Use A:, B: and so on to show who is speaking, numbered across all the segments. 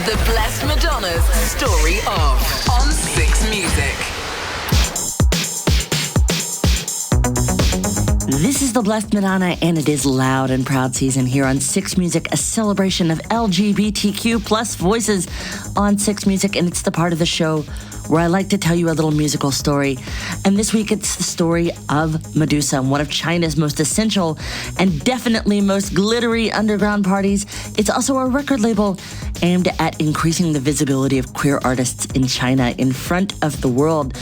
A: The Blessed Madonna's Story of on Six Music.
B: This is the Blessed Madonna, and it is Loud and Proud season here on Six Music, a celebration of LGBTQ plus voices on Six Music, and it's the part of the show where I like to tell you a little musical story. And this week, it's the story of Medusa, one of China's most essential and definitely most glittery underground parties. It's also a record label aimed at increasing the visibility of queer artists in China in front of the world.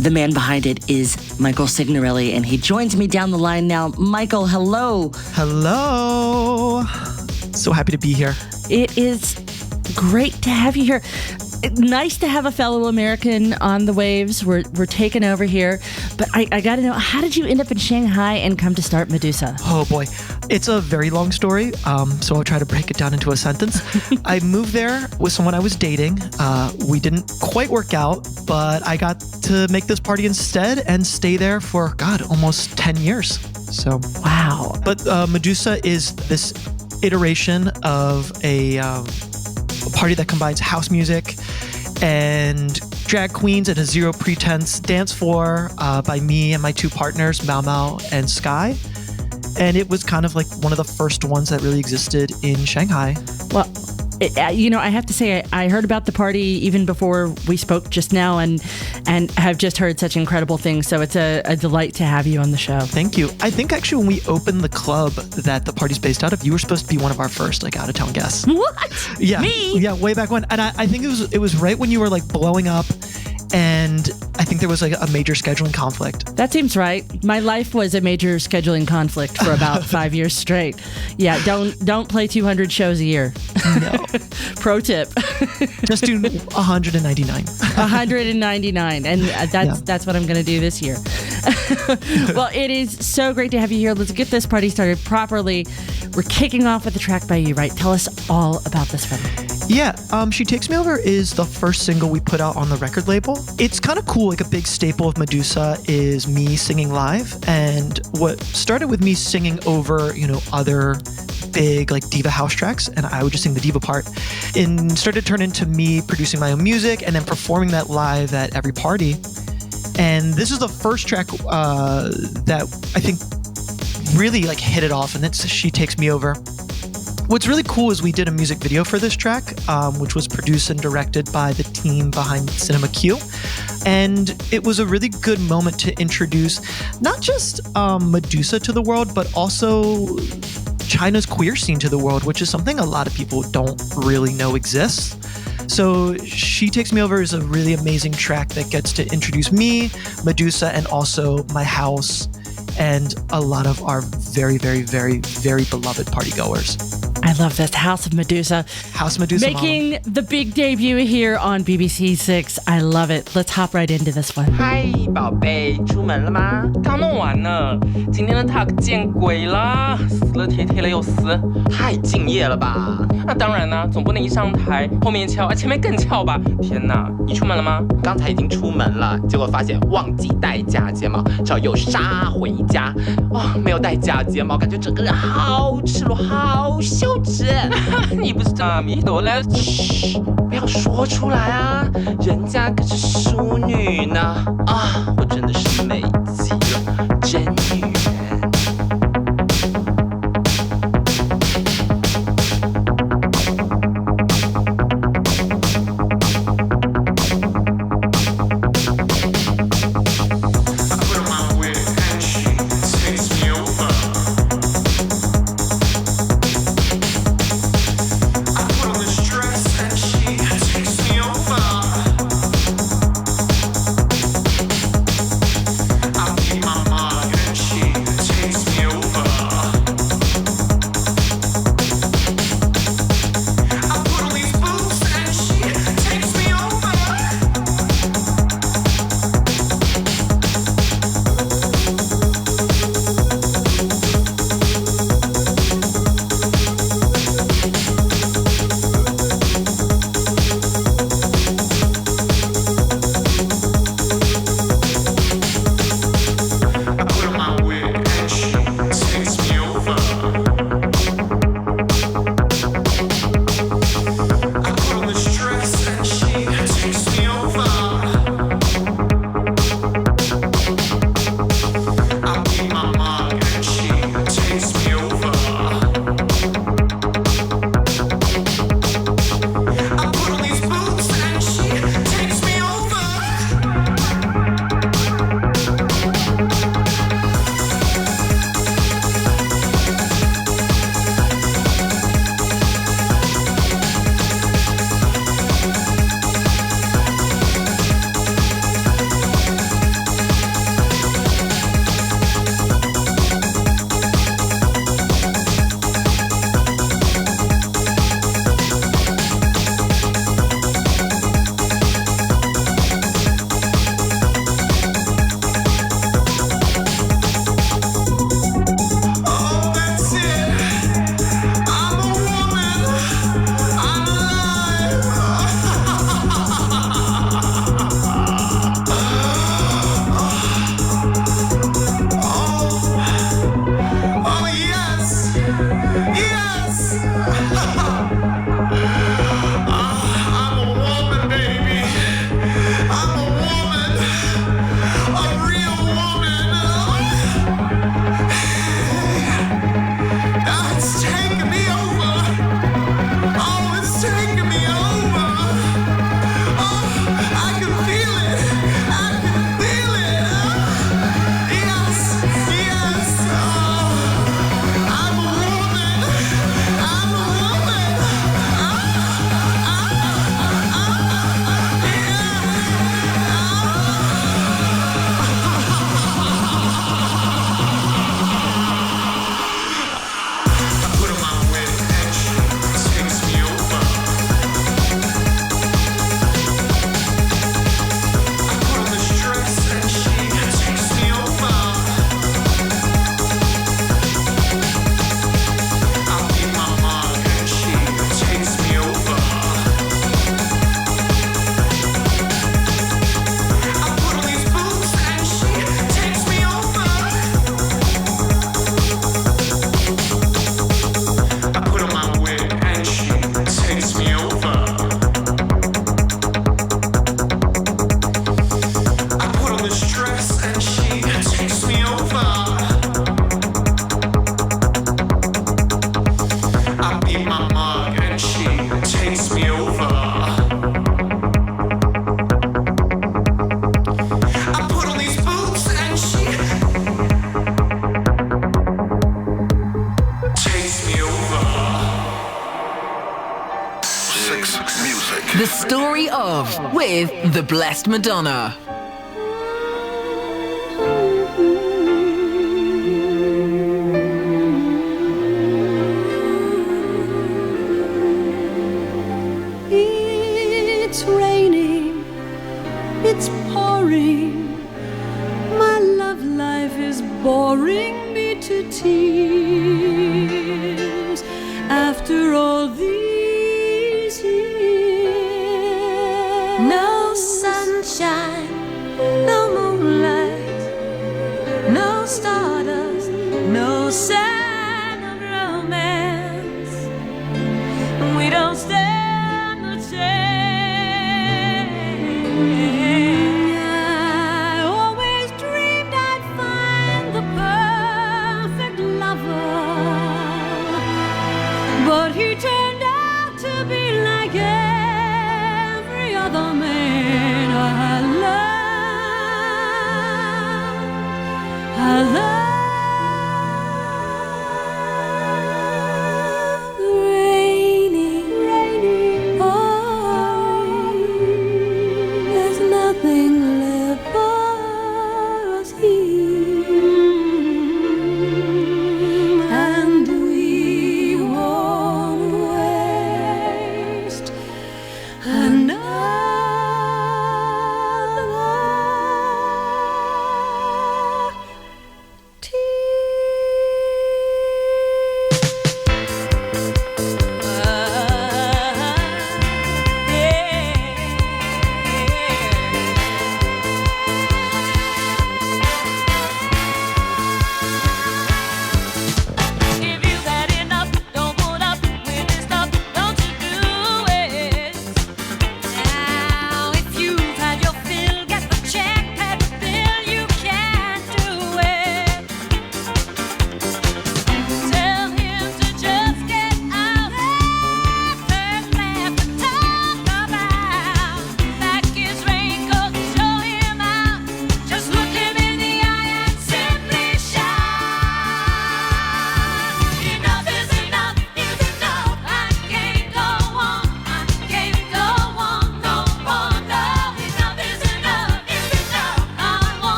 B: The man behind it is Michael Cignarale, and he joins me down the line now. Michael, hello.
C: Hello. So happy to be here.
B: It is great to have you here. Nice to have a fellow American on the waves. We're taking over here. But I got to know, how did you end up in Shanghai and come to start Medusa?
C: Oh boy. It's a very long story, so I'll try to break it down into a sentence. I moved there with someone I was dating. We didn't quite work out, but I got to make this party instead and stay there for, almost 10 years. So
B: wow.
C: But Medusa is this iteration of a party that combines house music and drag queens at a zero pretense dance floor by me and my two partners, Mao Mao and Sky. And it was kind of like one of the first ones that really existed in Shanghai.
B: Well, I have to say, I heard about the party even before we spoke just now and have just heard such incredible things. So it's a delight to have you on the show.
C: Thank you. I think actually when we opened the club that the party's based out of, you were supposed to be one of our first out-of-town guests.
B: What?
C: Yeah.
B: Me?
C: Yeah, way back when. And I think it was right when you were like blowing up, and I think there was like a major scheduling conflict.
B: That seems right. My life was a major scheduling conflict for about 5 years straight. Yeah, don't play 200 shows a year.
C: No.
B: Pro tip.
C: Just do 199.
B: 199, and that's what I'm going to do this year. Well, it is so great to have you here. Let's get this party started properly. We're kicking off with a track by you, right? Tell us all about this one.
C: Yeah, She Takes Me Over is the first single we put out on the record label. It's kind of cool, like a big staple of Medusa is me singing live. And what started with me singing over, other big like diva house tracks, and I would just sing the diva part, and started to turn into me producing my own music and then performing that live at every party. And this is the first track that I think really like hit it off, and that's She Takes Me Over. What's really cool is we did a music video for this track, which was produced and directed by the team behind Cinema Q. And it was a really good moment to introduce not just Medusa to the world, but also China's queer scene to the world, which is something a lot of people don't really know exists. So She Takes Me Over is a really amazing track that gets to introduce me, Medusa, and also my house and a lot of our very, very, very, very beloved partygoers.
B: I love this. House of Medusa.
C: House of Medusa,
B: making
C: Mom.
B: the big debut here on BBC 6. I love it. Let's hop right into this one.
D: 嗨，宝贝，出门了吗？刚弄完呢。今天的 talk 见鬼啦，死了贴贴了又撕，太敬业了吧？那当然啦，总不能一上台后面翘，前面更翘吧？天哪，你出门了吗？
E: 刚才已经出门了，结果发现忘记带假睫毛，只好又杀回家。没有带假睫毛，感觉整个人好赤裸，好羞耻。
D: 你不是妈咪多来？
E: 嘘，不要说出来啊，人家可是淑女呢。我真的是美极了，真女人。
A: The Story of with the Blessed Madonna.
F: It's raining, it's pouring, my love life is boring me to tears. After all these years, no sunshine, no moonlight, no stardust, no sign of romance. We don't stand a chance. I always dreamed I'd find the perfect lover, but he turned out to be like every other man I love. Raining, pouring, there's nothing left for us here, and we won't wait.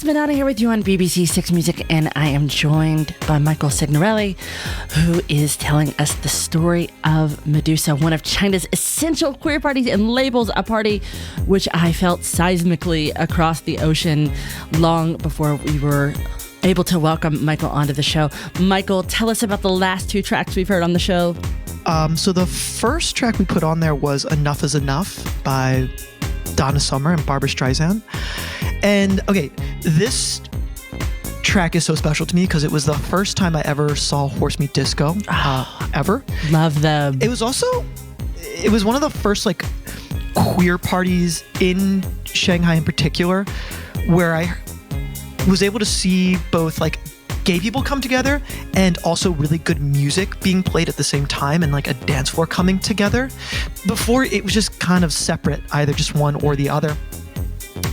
B: Madonna here with you on BBC Six Music, and I am joined by Michael Cignarale, who is telling us the story of Medusa, one of China's essential queer parties and labels, a party which I felt seismically across the ocean long before we were able to welcome Michael onto the show. Michael, tell us about the last two tracks we've heard on the show.
C: So the first track we put on there was Enough is Enough by Donna Summer and Barbra Streisand. And okay, this track is so special to me because it was the first time I ever saw Horse Meat Disco, ever.
B: Love them.
C: It was one of the first like queer parties in Shanghai in particular where I was able to see both like gay people come together and also really good music being played at the same time and like a dance floor coming together. Before it was just kind of separate, either just one or the other.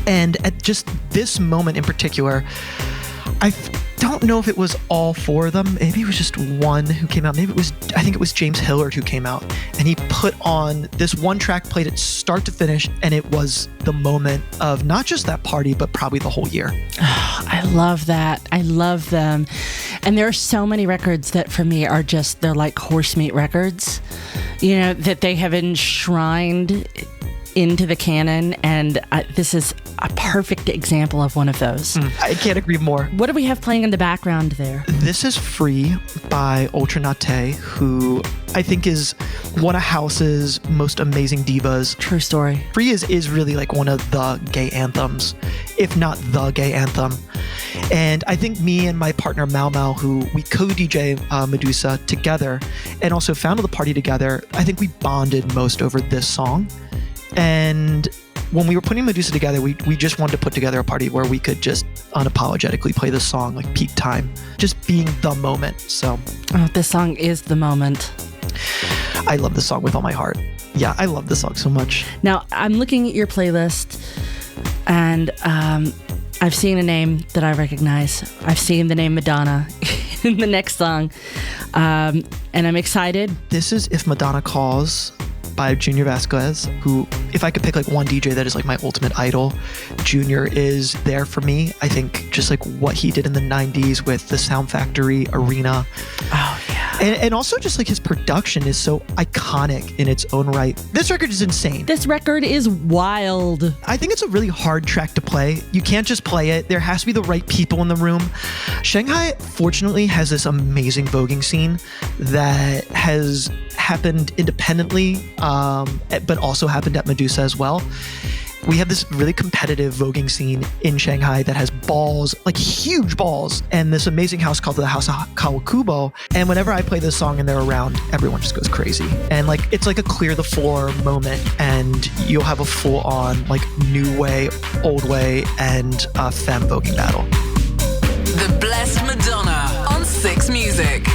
C: And at just this moment in particular, I don't know if it was all four of them. Maybe it was just one who came out. I think it was James Hillard who came out, and he put on this one track, played it start to finish, and it was the moment of not just that party, but probably the whole year.
B: Oh, I love that. I love them. And there are so many records that for me are just, they're like horse meat records, you know, that they have enshrined into the canon, and this is a perfect example of one of those.
C: I can't agree more.
B: What do we have playing in the background there?
C: This is Free by Ultra Nate, who I think is one of House's most amazing divas.
B: True story.
C: Free is really like one of the gay anthems, if not the gay anthem. And I think me and my partner Mau Mau, who we co-DJ Medusa together and also founded the party together, I think we bonded most over this song. And when we were putting Medusa together, we just wanted to put together a party where we could just unapologetically play this song, like peak time, just being the moment. So,
B: this song is the moment.
C: I love this song with all my heart. Yeah, I love this song so much.
B: Now, I'm looking at your playlist, and I've seen a name that I recognize. I've seen the name Madonna in the next song, and I'm excited.
C: This is If Madonna Calls by Junior Vasquez, who, if I could pick like one DJ that is like my ultimate idol, Junior is there for me. I think just like what he did in the 90s with the Sound Factory Arena.
B: Oh, yeah.
C: And also just like his production is so iconic in its own right. This record is insane.
B: This record is wild.
C: I think it's a really hard track to play. You can't just play it. There has to be the right people in the room. Shanghai, fortunately, has this amazing voguing scene that has happened independently, but also happened at Medusa as well. We have this really competitive voguing scene in Shanghai that has balls, like huge balls, and this amazing house called the House of Kawakubo. And whenever I play this song and they're around, everyone just goes crazy. And like it's like a clear the floor moment, and you'll have a full on like new way, old way, and femme voguing battle.
A: The Blessed Madonna on Six Music.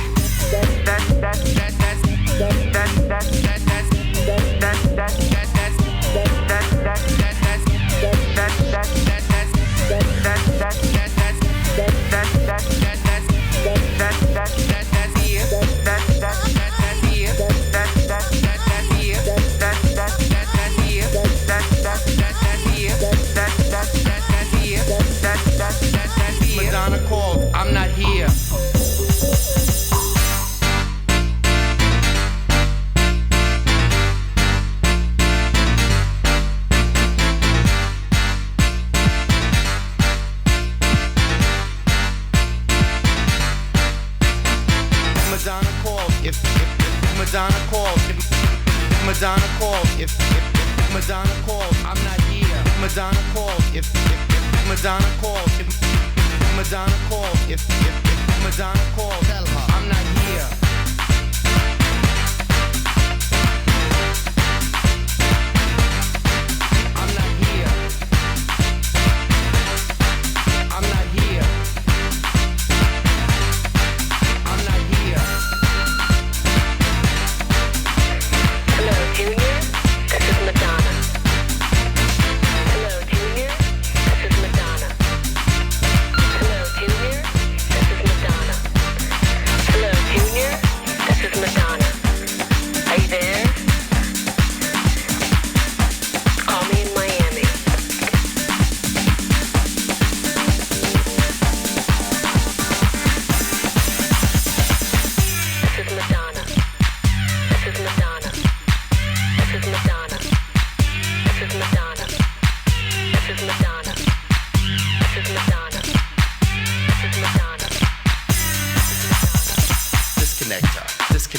D: Madonna called, I'm not here. Madonna called, if Madonna called, if Madonna called, if Madonna called, I'm not here. Madonna called, if Madonna called, if Madonna called, if Madonna called, tell her I'm not here. I'm not here. I'm not here. I'm not here.
G: Hello, Junior. This is Madonna. Hello, Junior. This is Madonna. Hello, Junior. This is Madonna. Hello, Junior.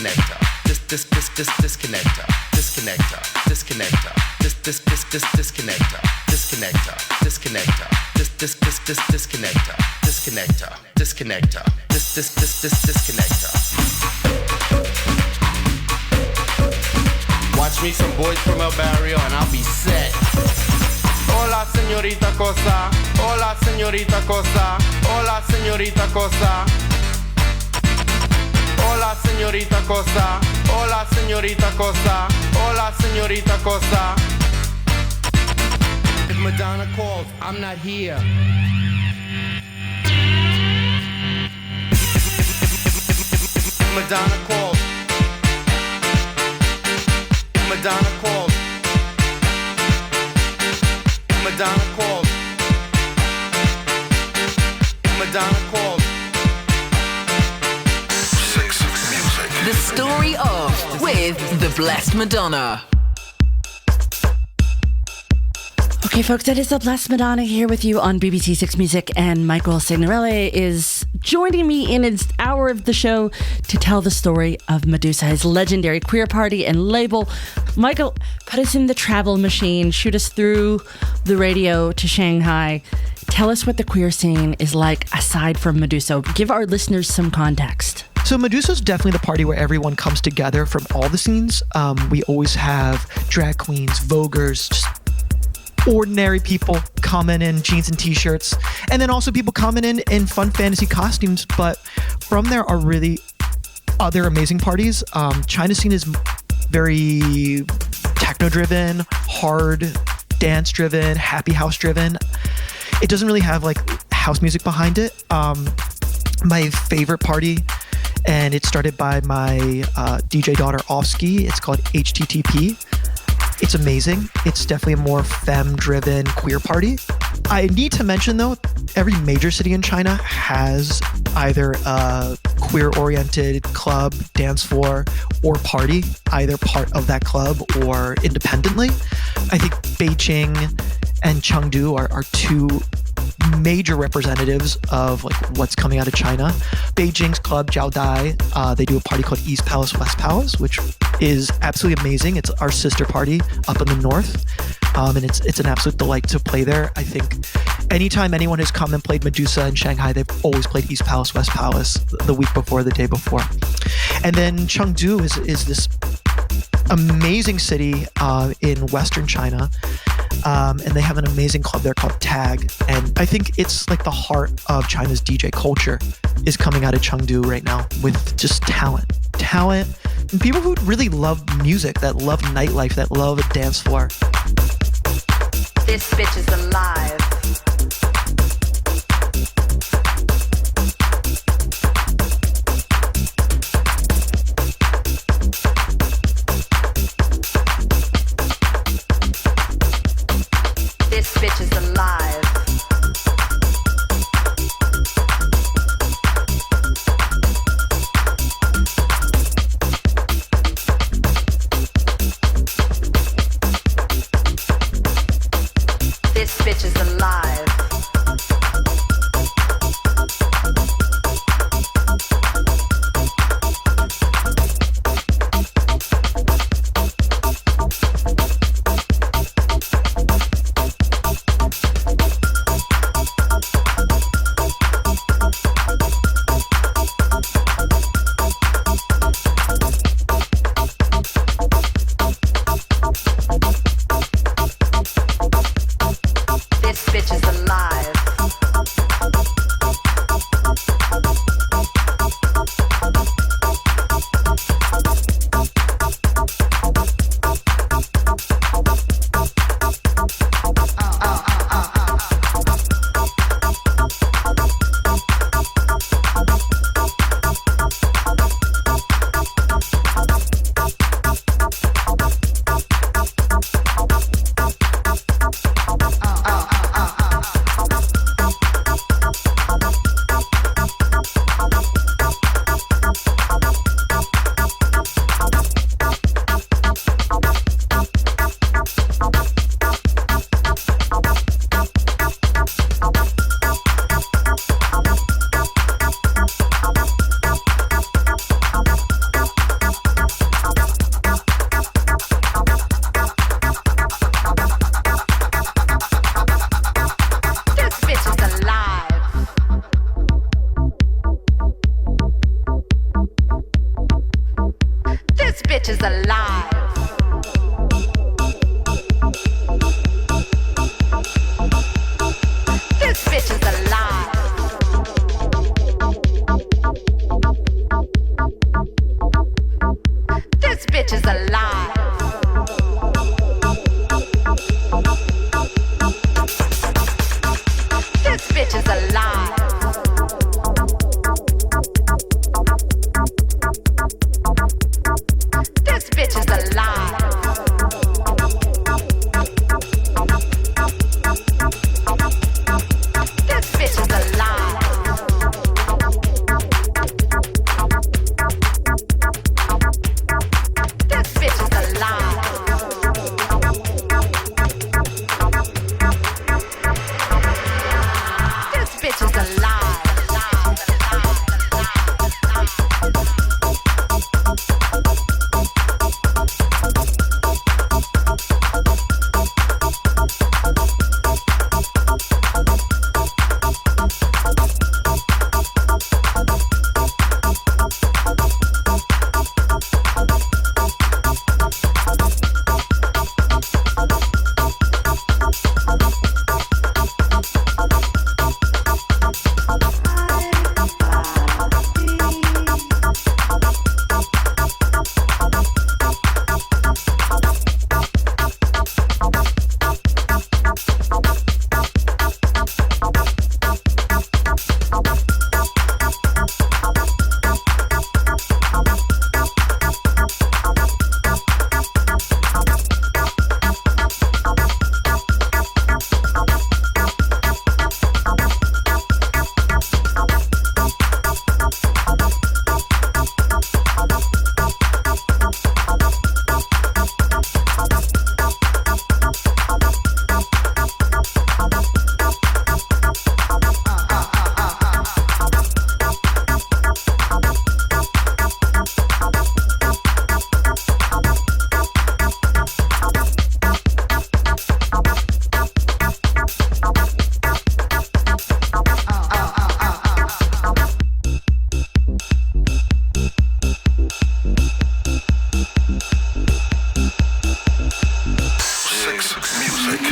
E: disconnector, disconnector, disconnector, disconnector, disconnector, disconnector, disconnector, disconnector, disconnector, disconnector. Watch me some boys from El Barrio and I'll be set. Hola señorita cosa, hola señorita cosa, hola señorita cosa. Hola señorita cosa, hola señorita cosa, hola señorita cosa. If Madonna calls, I'm not here. If Madonna calls, if Madonna calls, if Madonna calls, if Madonna calls.
A: The story of with the Blessed Madonna.
B: Okay, folks, it is the Blessed Madonna here with you on BBC Six Music, and Michael Cignarale is joining me in his hour of the show to tell the story of Medusa, his legendary queer party and label. Michael, put us in the travel machine, shoot us through the radio to Shanghai. Tell us what the queer scene is like aside from Medusa. Give our listeners some context.
C: So Medusa is definitely the party where everyone comes together from all the scenes. We always have drag queens, voguers, just ordinary people coming in jeans and t-shirts, and then also people coming in fun fantasy costumes. But from there are really other amazing parties. China scene is very techno-driven, hard dance-driven, happy house-driven. It doesn't really have like house music behind it. My favorite party, and it started by my DJ daughter Offski. It's called HTTP. It's amazing. It's definitely a more femme-driven queer party. I need to mention though, every major city in China has either a queer-oriented club, dance floor, or party, either part of that club or independently. I think Beijing and Chengdu are two major representatives of like what's coming out of China. Beijing's club Jiaodai, they do a party called East Palace, West Palace, which is absolutely amazing. It's our sister party up in the north, and it's an absolute delight to play there. I think anytime anyone has come and played Medusa in Shanghai, they've always played East Palace, West Palace the week before, the day before. And then Chengdu is this amazing city in Western China. And they have an amazing club there called Tag. And I think it's like the heart of China's DJ culture is coming out of Chengdu right now with just talent, and people who really love music, that love nightlife, that love a dance floor.
H: This bitch is alive. This bitch is alive. This bitch is alive. is alive. This bitch is alive. This bitch is alive. This bitch is alive. This bitch is alive. This bitch is alive. This bitch is alive. This bitch is alive.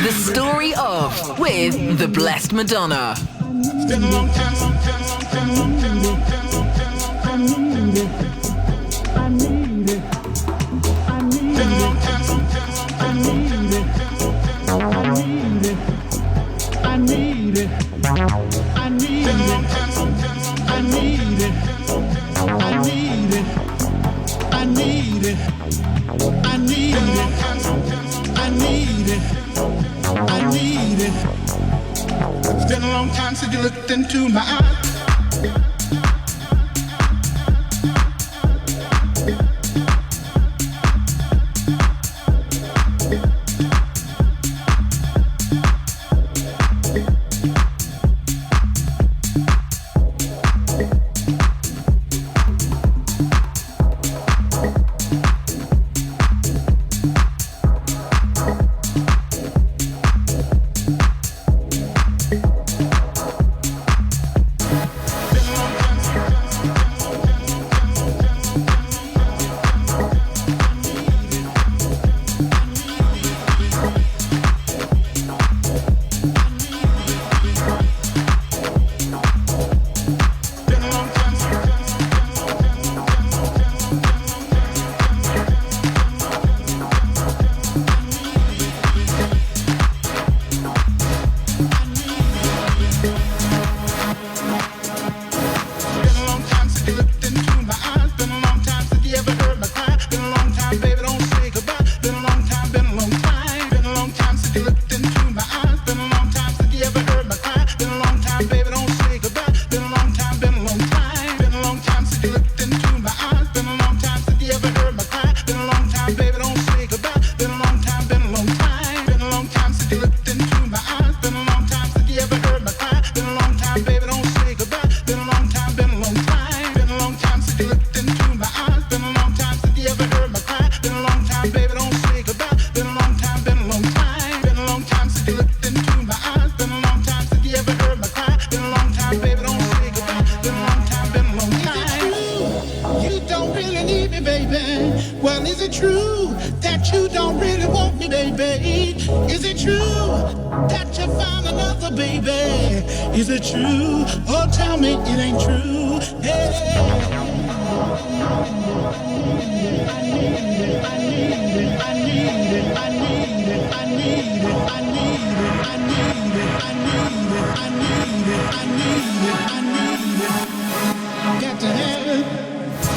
A: The story of with the Blessed Madonna.
I: It's been a long time, long time, long time, long time, long time, long time, long time. I need it. I need it. Been a long time, long time, long time, long time. I need it. I need it. Been a long time, long time, I need it. I need it. I need it. I need it. I need it. I need it. It's been a long time since you looked into my eyes.
J: baby. Well, is it true that you don't really want me, baby? Is it true that you found another baby? Is it true? Oh, tell me it ain't true. Hey. Got to have it.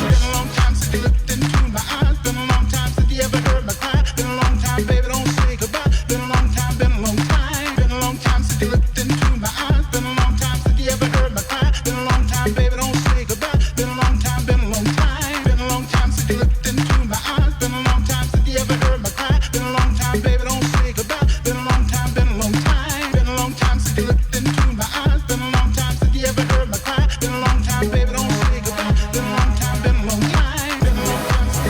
J: Been a long time since you looked into my eyes. Been a long time since you ever heard my cry. Been a long time, baby, don't say goodbye. Been a long time, been a long time. Been a long time since you looked into my eyes. Been a long time since you ever heard my cry. Been a long time, baby, don't say goodbye. Been a long time, been a long time. Been a long time since you looked into my eyes. Been a long time since you ever heard my cry. Been a long time, baby, don't say goodbye. Been a long time, been a long time. Been a long time since you looked into my eyes. Been a long time since you ever heard my cry. Been a long time, baby, don't say goodbye. Been a long time, been a long time. Been a long time.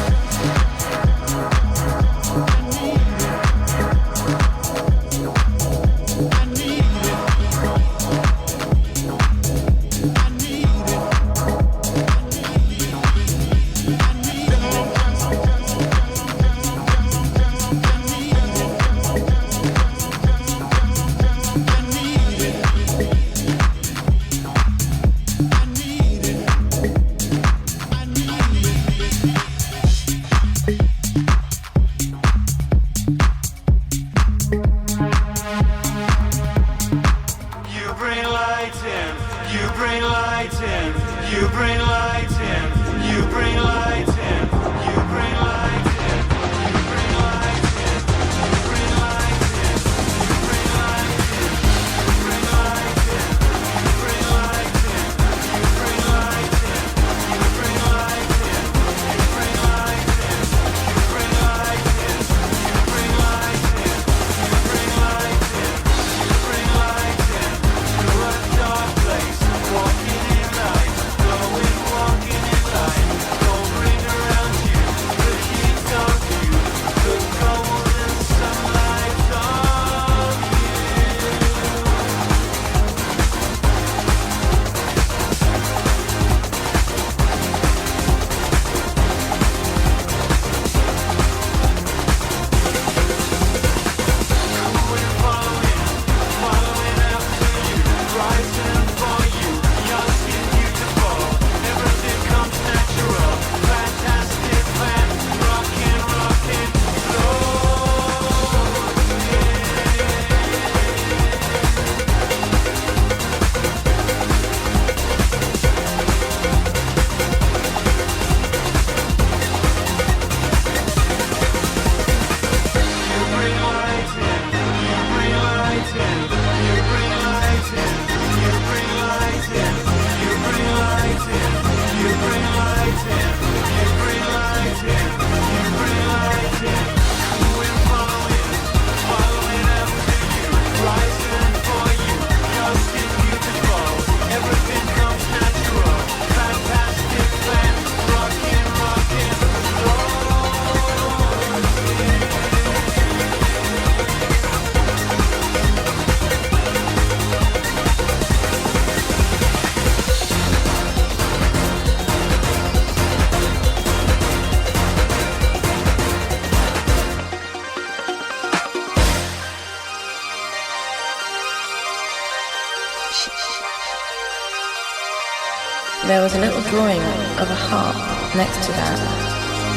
K: There was a little drawing of a harp next to that,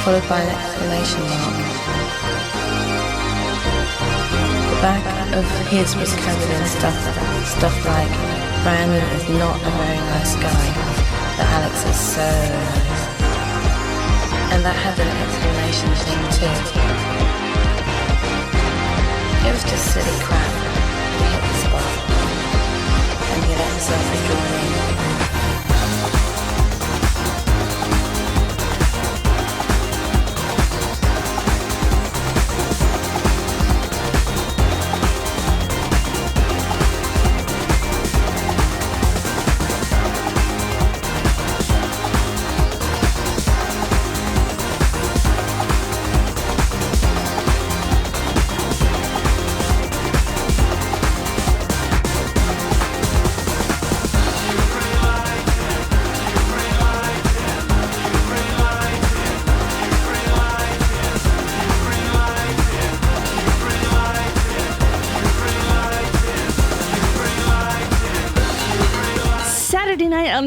K: followed by an exclamation mark. The back of his was covered in stuff like, Brandon is not a very nice guy, but Alex is so nice. And that had an exclamation thing too. It was just silly crap. He hit the spot, and he let himself be drawn in.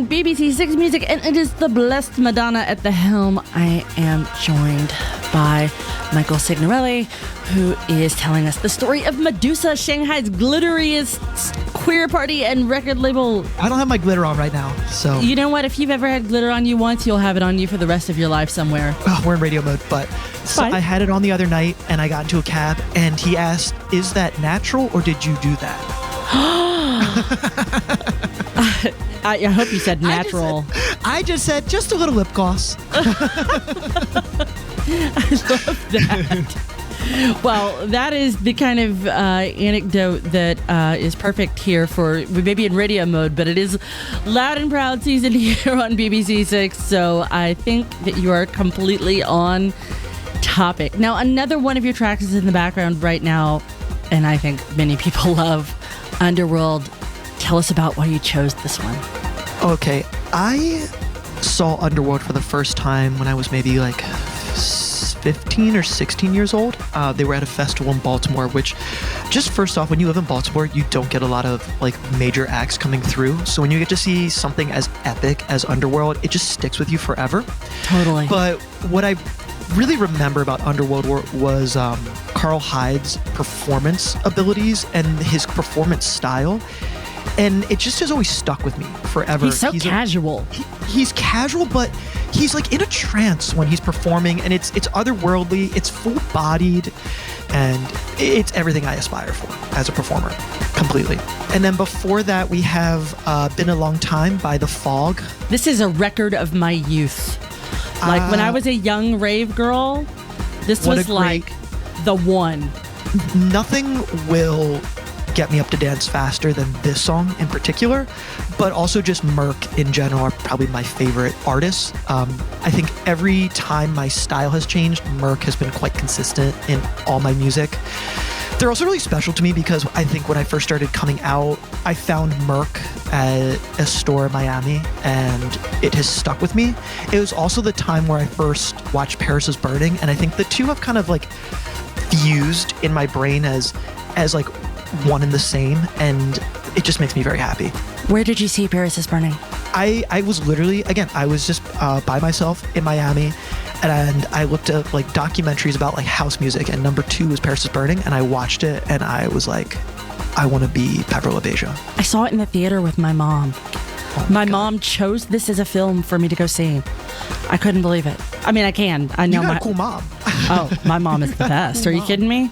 B: BBC Six Music, and it is the Blessed Madonna at the helm. I am joined by Michael Cignarale, who is telling us the story of Medusa, Shanghai's glitteriest queer party and record label.
C: I don't have my glitter on right now, so...
B: You know what? If you've ever had glitter on you once, you'll have it on you for the rest of your life somewhere.
C: Oh, we're in radio mode, but so I had it on the other night, and I got into a cab, and he asked, is that natural, or did you do that?
B: I hope you said natural.
C: I just said just a little lip gloss.
B: I love that. Well, that is the kind of anecdote that is perfect here for, we may be in radio mode, but it is Loud and Proud season here on BBC Six, so I think that you are completely on topic. Now, another one of your tracks is in the background right now, and I think many people love Underworld. Tell us about why you chose this one.
C: Okay, I saw Underworld for the first time when I was maybe like 15 or 16 years old. They were at a festival in Baltimore, which, just first off, when you live in Baltimore, you don't get a lot of like major acts coming through. So when you get to see something as epic as Underworld, it just sticks with you forever.
B: Totally.
C: But what I really remember about Underworld was Carl Hyde's performance abilities and his performance style. And it just has always stuck with me forever.
B: He's so casual.
C: He's casual, but he's like in a trance when he's performing, and it's otherworldly, it's full-bodied, and it's everything I aspire for as a performer, completely. And then before that, we have Been a Long Time by The Fog.
B: This is a record of my youth. Like when I was a young rave girl, this was like the one.
C: Nothing will get me up to dance faster than this song in particular, but also just Merck in general are probably my favorite artists. I think every time my style has changed, Merck has been quite consistent in all my music. They're also really special to me because I think when I first started coming out, I found Merck at a store in Miami, and it has stuck with me. It was also the time where I first watched Paris is Burning, and I think the two have kind of like fused in my brain as like one and the same, and it just makes me very happy.
B: Where did you see Paris is Burning?
C: I was literally, again, I was just by myself in Miami, and I looked at like documentaries about like house music, and number 2 was Paris is Burning, and I watched it, and I was like, I want to be Pavlo LaBeija.
B: I saw it in the theater with my mom. My mom chose this as a film for me to go see. I couldn't believe it. I mean, I can. I know
C: you got a cool mom.
B: Oh, my mom is the best. Are you kidding me?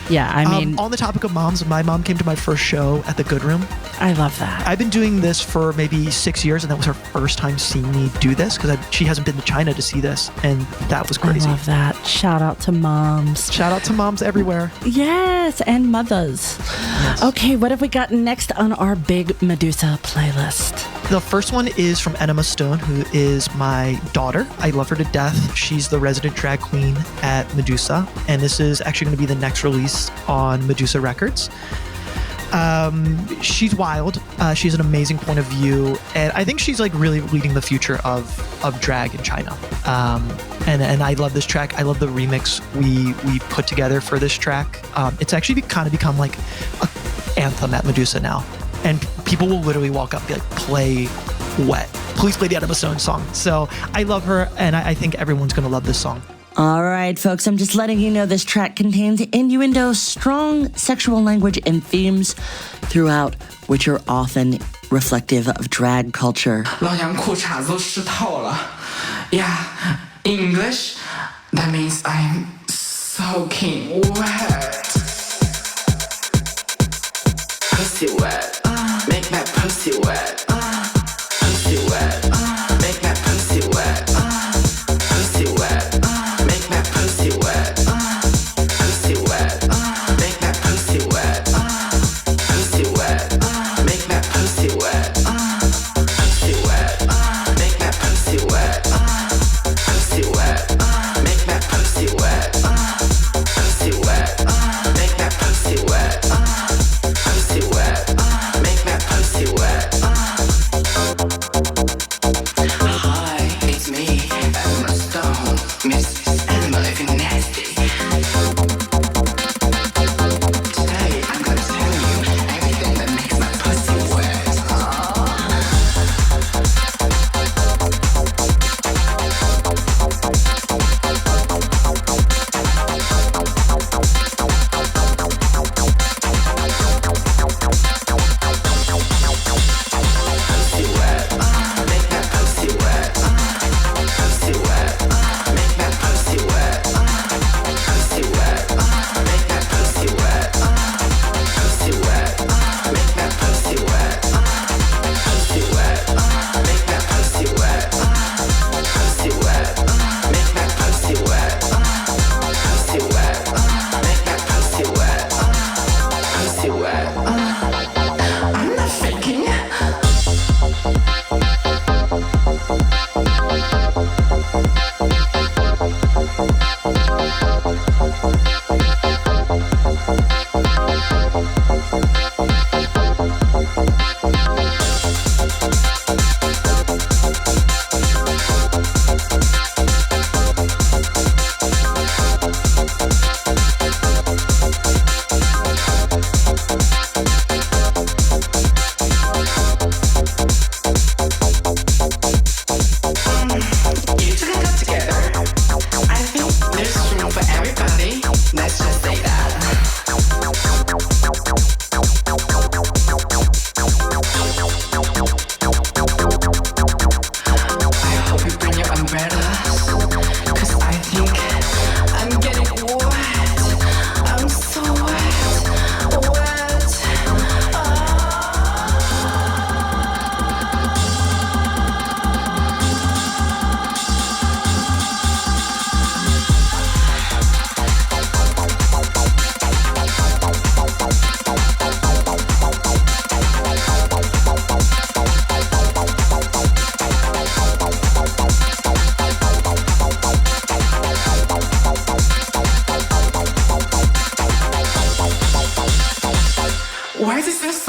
B: Yeah, I mean...
C: on the topic of moms, my mom came to my first show at the Good Room.
B: I love that.
C: I've been doing this for maybe 6 years, and that was her first time seeing me do this because she hasn't been to China to see this, and that was crazy.
B: I love that. Shout out to moms.
C: Shout out to moms everywhere.
B: Yes, and mothers. Yes. Okay, what have we got next on our big Medusa playlist?
C: The first one is from Enema Stone, who is my daughter. I love her to death. She's the resident drag queen at Medusa, and this is actually going to be the next release on Medusa Records. She's wild. She has an amazing point of view, and I think she's like really leading the future of drag in China. And I love this track. I love the remix we put together for this track. It's actually kind of become like an anthem at Medusa now. And people will literally walk up and be like, play Wet. Please play the Enema Stone song. So I love her, and I think everyone's going to love this song.
B: All right, folks, I'm just letting you know this track contains innuendo, strong sexual language, and themes throughout, which are often reflective of drag culture.
L: 老娘裤衩都湿透了. Yeah, English, that means I'm soaking wet. Pussy wet, make that pussy wet. Pussy wet, make that pussy wet. Pussy wet, make that pussy wet. Pussy wet, make that pussy wet. Pussy wet, make that pussy wet. Pussy wet, make that pussy wet. Pussy wet, make that pussy wet. Pussy wet, make that pussy wet. Pussy wet, make that pussy wet.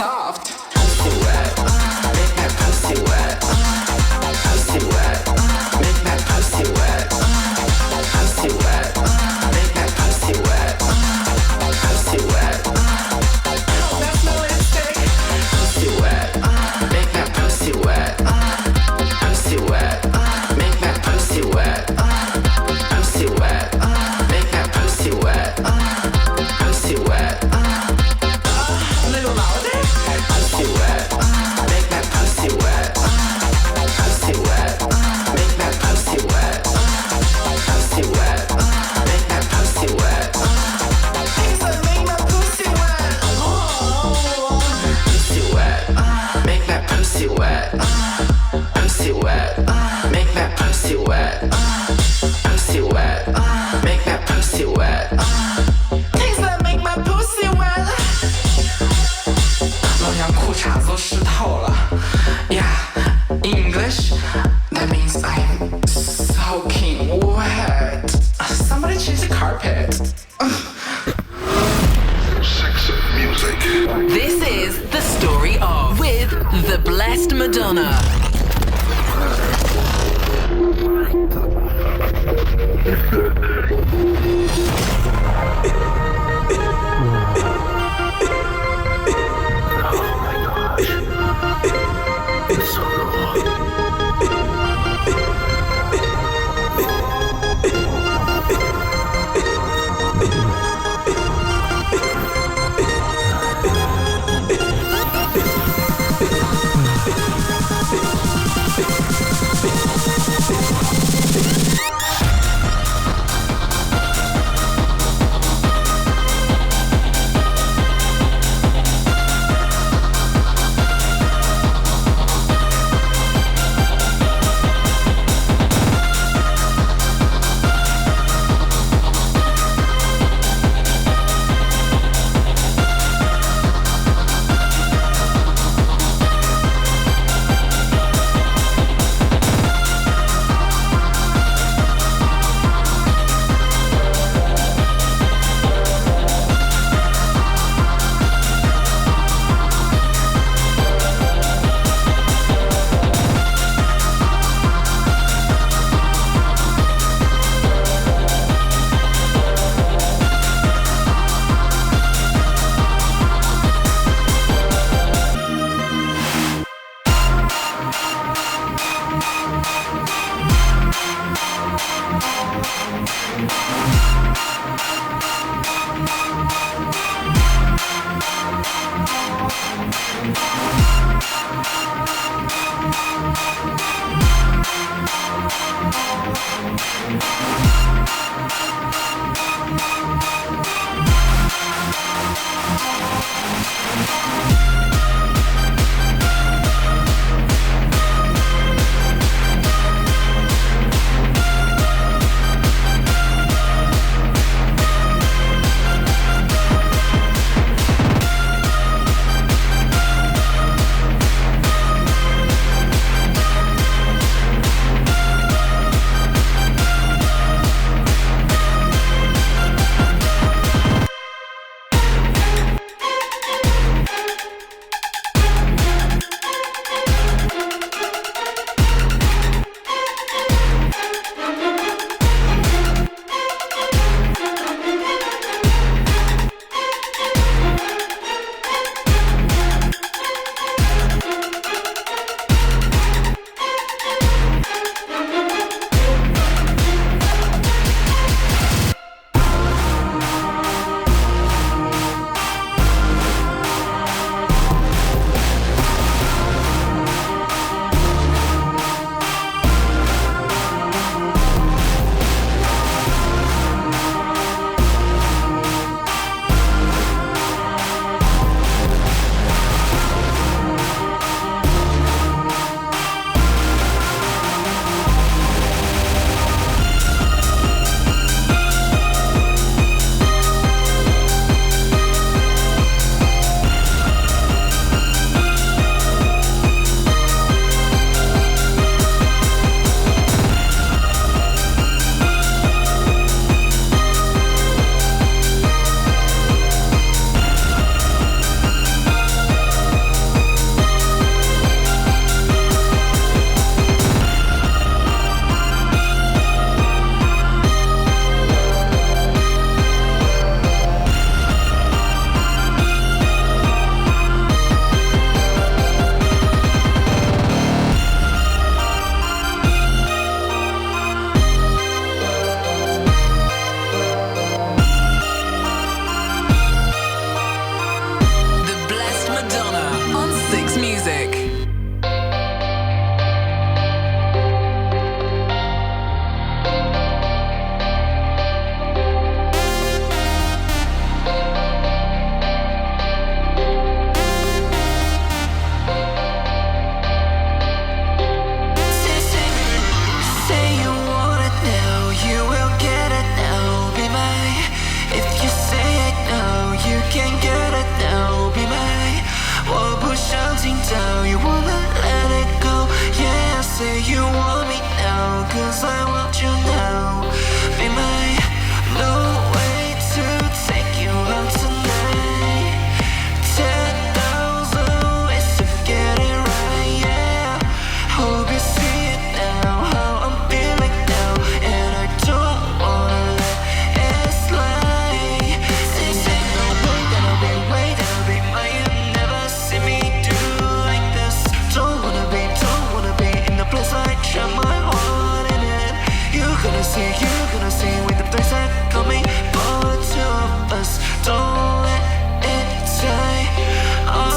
L: soft. Pussy wet, make that pussy wet. Pussy wet, make that pussy wet. Pussy wet, make that pussy wet. Pussy wet, that's my lipstick. Pussy wet, make that pussy wet. Pussy wet, make that pussy wet. Pussy wet, make that pussy wet. Pussy wet, little louder. Pussy wet, make that pussy wet. Pussy wet, make that pussy wet. Pussy wet, make that pussy wet. Things that make my pussy wet. Pussy wet, make that pussy wet. Pussy wet, make that pussy wet. Pussy wet, make that pussy wet. Things that make my pussy wet. 老娘裤衩子都湿透了。Yeah, English, that means I'm soaking wet. Somebody change the carpet.
J: Sex music.
A: This is The Story Of with the Blessed Madonna.
L: me now, 'cause I want you now. Be my no way to take you out tonight. 10,000 ways to get it right, yeah. Hope you see it now, how I'm feeling now, and I don't wanna let it slide. Say no way that'll be mine. Never see me do like this. Don't wanna be in the place I try my heart in it. You're gonna see with the place that coming for the two of us. Don't let it die. Oh,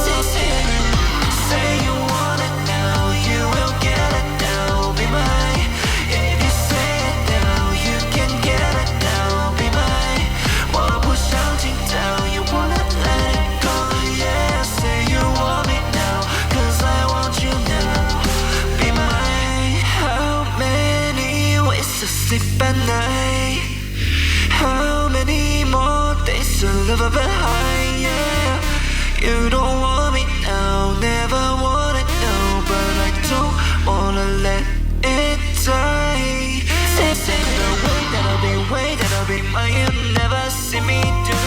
L: say you want it now, you will get it now. Be mine. If you say it now, you can get it now. Be mine. Wanna push out you down, you wanna let it go. Yeah, say you want me now, 'cause I want you now. Be mine. How many ways to sleep at night? How many more days to live a bit high? Yeah, you don't want me now, never want it now, but I don't wanna let it die. Say the way that'll be mine. Never see me do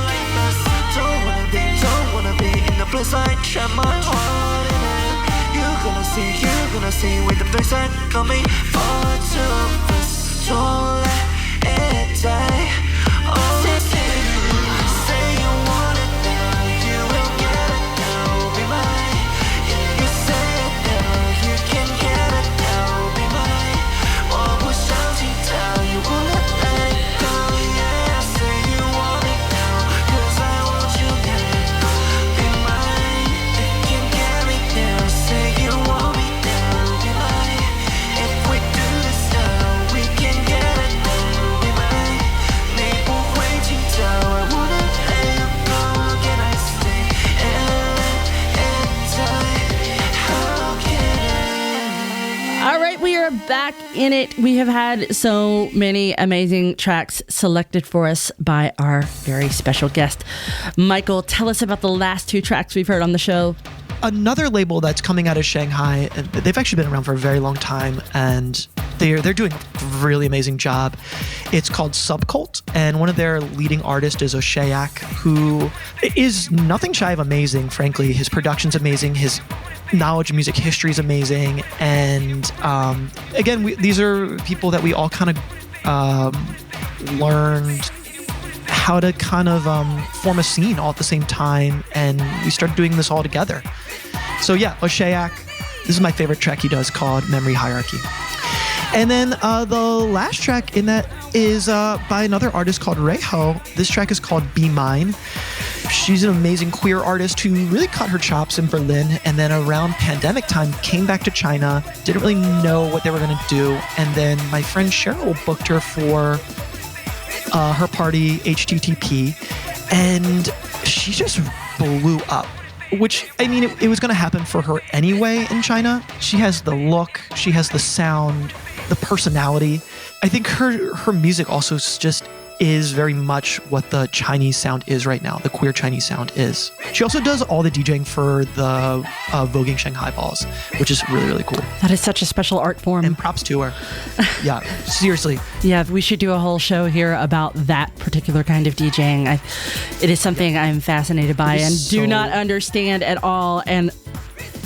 L: like this. Don't wanna be in the place I try my heart in it. You're gonna see with the place that coming for two of us. Don't let it die. Oh, say you want it now, you will get it now. Be mine. If you say it now, you can get it now. Be mine. Wanna push out you down, you wanna let it go. Yeah, say you want it now, 'cause I want you now. Be mine. If you get me now, say you want me now. Be mine. If we do this now, we can get it now. Be mine. 你不会听到 I wanna let you go. Can I stay and let it die? How can I?
B: All right, we are back in it. We have had so many amazing tracks selected for us by our very special guest. Michael, tell us about the last two tracks we've heard on the show.
C: Another label that's coming out of Shanghai, and they've actually been around for a very long time, and they're doing a really amazing job. It's called Subcult, and one of their leading artists is Oshayak, who is nothing shy of amazing, frankly. His production's amazing, his knowledge of music history is amazing, and again, these are people that we all kind of learned how to kind of form a scene all at the same time, and we started doing this all together. So yeah, Oshayak, this is my favorite track he does, called Memory Hierarchy. And then the last track in that is by another artist called Reiho. This track is called Be Mine. She's an amazing queer artist who really cut her chops in Berlin, and then around pandemic time came back to China, didn't really know what they were going to do, and then my friend Cheryl booked her for her party, HTTP, and she just blew up. Which, I mean, it was going to happen for her anyway in China. She has the look, she has the sound, the personality. I think her music also just is very much what the Chinese sound is right now, the queer Chinese sound is. She also does all the DJing for the Voguing Shanghai balls, which is really, really cool.
B: That is such a special art form.
C: And props to her. Yeah, seriously.
B: Yeah, we should do a whole show here about that particular kind of DJing. It is something I'm fascinated by and do not understand at all. And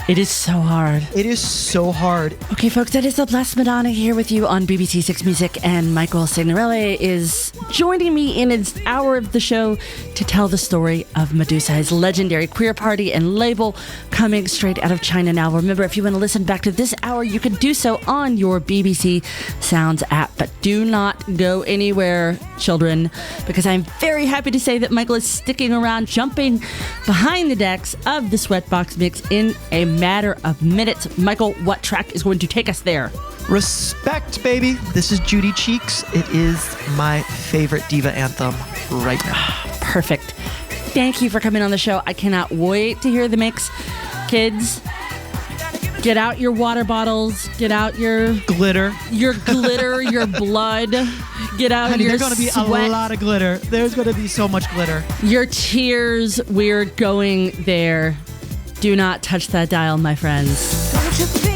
B: it is so hard.
C: It is so hard.
B: Okay, folks, that is the Blessed Madonna here with you on BBC Six Music, and Michael Cignarale is joining me in his hour of the show to tell the story of Medusa, his legendary queer party and label coming straight out of China now. Remember, if you want to listen back to this hour, you can do so on your BBC Sounds app, but do not go anywhere, children, because I'm very happy to say that Michael is sticking around, jumping behind the decks of the Sweatbox Mix in a matter of minutes. Michael, what track is going to take us there?
C: Respect, baby. This is Judy Cheeks. It is my favorite diva anthem right now.
B: Perfect. Thank you for coming on the show. I cannot wait to hear the mix. Kids, get out your water bottles. Get out your
C: glitter.
B: Your blood. Get out
C: Honey,
B: your
C: there's going to be
B: sweat.
C: a lot of glitter. There's going to be so much glitter.
B: Your tears. We're going there. Do not touch that dial, my friends.
F: Don't you think